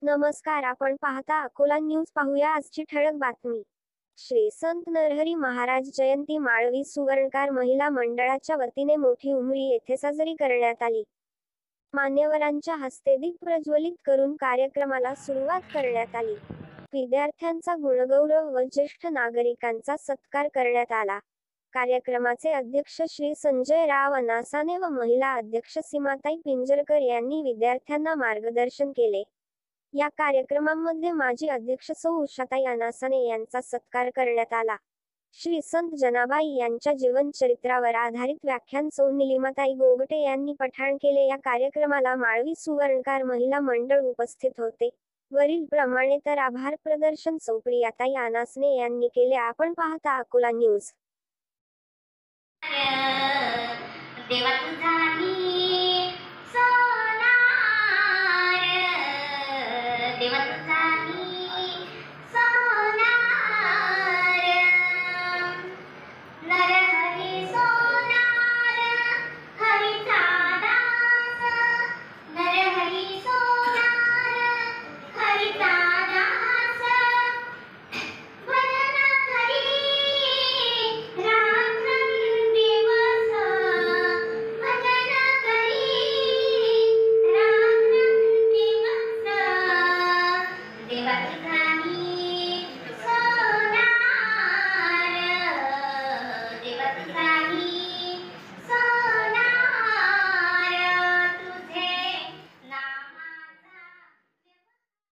नमस्कार, आपण पाहता अकोला न्यूज. पाहूया आजची ठळक बातमी. श्री संत नरहरी महाराज जयंती माळवी सुवर्णकार महिला मंडळाच्या वतीने मोठी उमरी येथे साजरी करण्यात आली. मान्यवरांच्या हस्ते दीप प्रज्वलित करून कार्यक्रमाला सुरुवात करण्यात आली. विद्यार्थ्यांचा गुणगौरव व ज्येष्ठ नागरिकांचा सत्कार करण्यात आला. कार्यक्रमाचे अध्यक्ष श्री संजय राव अनासाने व महिला अध्यक्ष सीमाताई पिंजरकर यांनी विद्यार्थ्यांना मार्गदर्शन केले. या कार्यक्रमामध्ये माजी अध्यक्ष सौ उषाताई अनासाने यांचा सत्कार करण्यात आला. श्री संत जनाबाई यांच्या जीवनचरित्रावर आधारित व्याख्यान सौ निलिमाताई गोगटे यांनी पठण केले. या कार्यक्रमाला माळवी सुवर्णकार महिला मंडळ उपस्थित होते. वरील प्रमाणे तर आभार प्रदर्शन सौ प्रियाताई अनासने यांनी केले. आपण पाहता अकोला न्यूज. देवा तुझा मी सोनार, देवा तुझा मी सोनार, नरहरी सोनार हरीचा दास, नरहरी सोनार हरीचा दास, भजन करी देवा